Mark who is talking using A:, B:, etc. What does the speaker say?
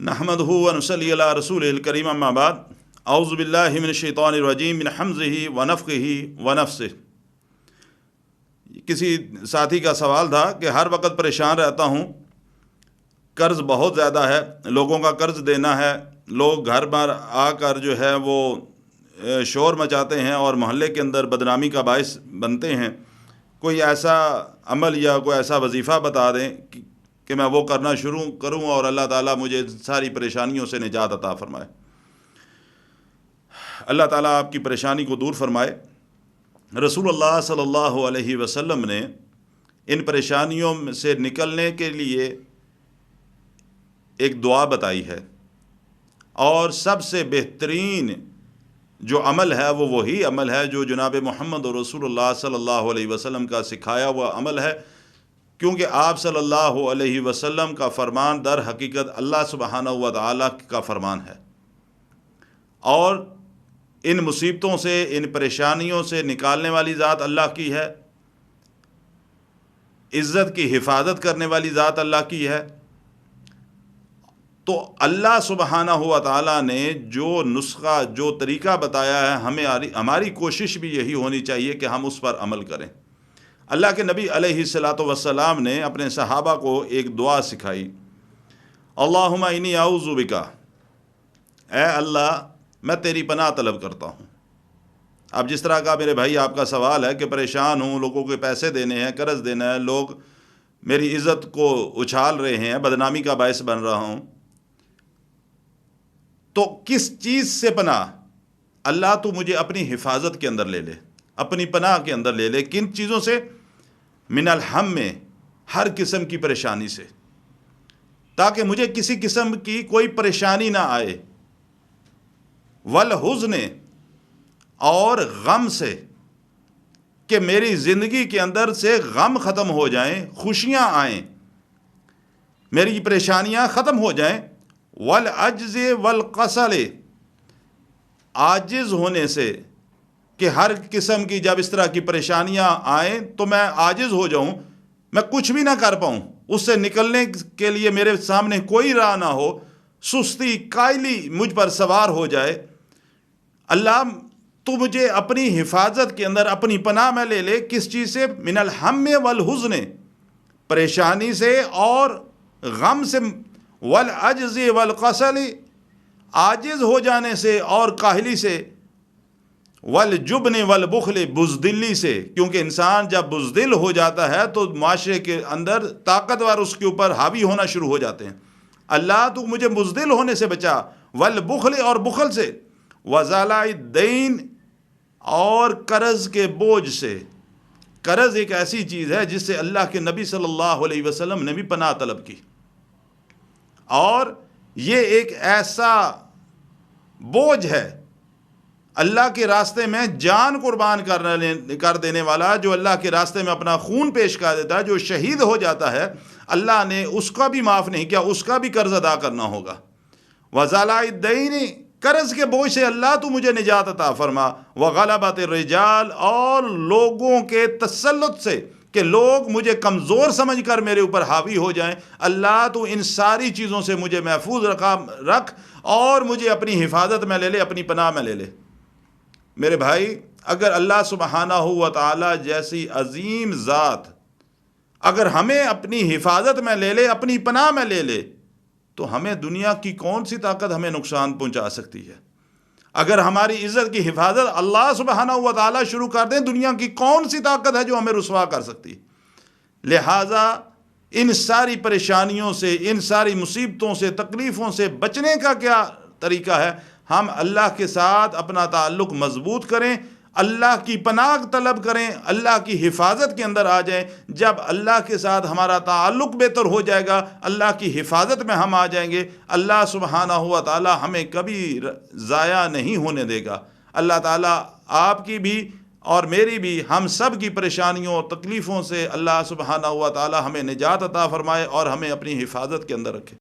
A: نحمدہ و نصلی علی رسولہ الکریم اما بعد اعوذ باللہ من الشیطان الرجیم من حمزہ ونفخہ ونفثہ۔ کسی ساتھی کا سوال تھا کہ ہر وقت پریشان رہتا ہوں، قرض بہت زیادہ ہے، لوگوں کا قرض دینا ہے، لوگ گھر پر آ کر جو ہے وہ شور مچاتے ہیں اور محلے کے اندر بدنامی کا باعث بنتے ہیں۔ کوئی ایسا عمل یا کوئی ایسا وظیفہ بتا دیں کہ میں وہ کرنا شروع کروں اور اللہ تعالیٰ مجھے ساری پریشانیوں سے نجات عطا فرمائے۔ اللہ تعالیٰ آپ کی پریشانی کو دور فرمائے۔ رسول اللہ صلی اللہ علیہ وسلم نے ان پریشانیوں سے نکلنے کے لیے ایک دعا بتائی ہے، اور سب سے بہترین جو عمل ہے وہ وہی عمل ہے جو جناب محمد رسول اللہ صلی اللہ علیہ وسلم کا سکھایا ہوا عمل ہے، کیونکہ آپ صلی اللہ علیہ وسلم کا فرمان در حقیقت اللہ سبحانہ و تعالیٰ کا فرمان ہے، اور ان مصیبتوں سے، ان پریشانیوں سے نکالنے والی ذات اللہ کی ہے، عزت کی حفاظت کرنے والی ذات اللہ کی ہے۔ تو اللہ سبحانہ و تعالیٰ نے جو نسخہ، جو طریقہ بتایا ہے، ہماری کوشش بھی یہی ہونی چاہیے کہ ہم اس پر عمل کریں۔ اللہ کے نبی علیہ الصلاۃ والسلام نے اپنے صحابہ کو ایک دعا سکھائی، اللہم انی اعوذ بک، اے اللہ میں تیری پناہ طلب کرتا ہوں۔ اب جس طرح کا میرے بھائی آپ کا سوال ہے کہ پریشان ہوں، لوگوں کے پیسے دینے ہیں، قرض دینا ہے، لوگ میری عزت کو اچھال رہے ہیں، بدنامی کا باعث بن رہا ہوں، تو کس چیز سے پناہ؟ اللہ تو مجھے اپنی حفاظت کے اندر لے لے، اپنی پناہ کے اندر لے لے۔ کن چیزوں سے؟ من الہم، میں ہر قسم کی پریشانی سے، تاکہ مجھے کسی قسم کی کوئی پریشانی نہ آئے، والحزن، اور غم سے، کہ میری زندگی کے اندر سے غم ختم ہو جائیں، خوشیاں آئیں، میری پریشانیاں ختم ہو جائیں، والعجز والکسل، عاجز ہونے سے، کہ ہر قسم کی جب اس طرح کی پریشانیاں آئیں تو میں عاجز ہو جاؤں، میں کچھ بھی نہ کر پاؤں، اس سے نکلنے کے لیے میرے سامنے کوئی راہ نہ ہو، سستی، کائلی مجھ پر سوار ہو جائے۔ اللہ تو مجھے اپنی حفاظت کے اندر اپنی پناہ میں لے لے۔ کس چیز سے؟ من الہم والحزن، پریشانی سے اور غم سے، والعجز والکسل، عاجز ہو جانے سے اور کاہلی سے، والجبن والبخل، بزدلی سے، کیونکہ انسان جب بزدل ہو جاتا ہے تو معاشرے کے اندر طاقتور اس کے اوپر حاوی ہونا شروع ہو جاتے ہیں۔ اللہ تو مجھے بزدل ہونے سے بچا، والبخل، اور بخل سے، وزالۂ الدین، اور قرض کے بوجھ سے۔ قرض ایک ایسی چیز ہے جس سے اللہ کے نبی صلی اللہ علیہ وسلم نے بھی پناہ طلب کی، اور یہ ایک ایسا بوجھ ہے، اللہ کے راستے میں جان قربان کر دینے والا، جو اللہ کے راستے میں اپنا خون پیش کر دیتا ہے، جو شہید ہو جاتا ہے، اللہ نے اس کا بھی معاف نہیں کیا، اس کا بھی قرض ادا کرنا ہوگا۔ وزالۂ الدین، قرض کے بوجھ سے اللہ تو مجھے نجات عطا فرما، وغلبۃ الرجال، اور لوگوں کے تسلط سے، کہ لوگ مجھے کمزور سمجھ کر میرے اوپر حاوی ہو جائیں، اللہ تو ان ساری چیزوں سے مجھے محفوظ رکھ، اور مجھے اپنی حفاظت میں لے لے، اپنی پناہ میں لے لے۔ میرے بھائی، اگر اللہ سبحانہ و تعالیٰ جیسی عظیم ذات اگر ہمیں اپنی حفاظت میں لے لے، اپنی پناہ میں لے لے، تو ہمیں دنیا کی کون سی طاقت ہمیں نقصان پہنچا سکتی ہے؟ اگر ہماری عزت کی حفاظت اللہ سبحانہ و تعالیٰ شروع کر دیں، دنیا کی کون سی طاقت ہے جو ہمیں رسوا کر سکتی ہے؟ لہٰذا ان ساری پریشانیوں سے، ان ساری مصیبتوں سے، تکلیفوں سے بچنے کا کیا طریقہ ہے؟ ہم اللہ کے ساتھ اپنا تعلق مضبوط کریں، اللہ کی پناہ طلب کریں، اللہ کی حفاظت کے اندر آ جائیں۔ جب اللہ کے ساتھ ہمارا تعلق بہتر ہو جائے گا، اللہ کی حفاظت میں ہم آ جائیں گے، اللہ سبحانہ و تعالیٰ ہمیں کبھی ضائع نہیں ہونے دے گا۔ اللہ تعالیٰ آپ کی بھی اور میری بھی، ہم سب کی پریشانیوں اور تکلیفوں سے اللہ سبحانہ و تعالیٰ ہمیں نجات عطا فرمائے اور ہمیں اپنی حفاظت کے اندر رکھے۔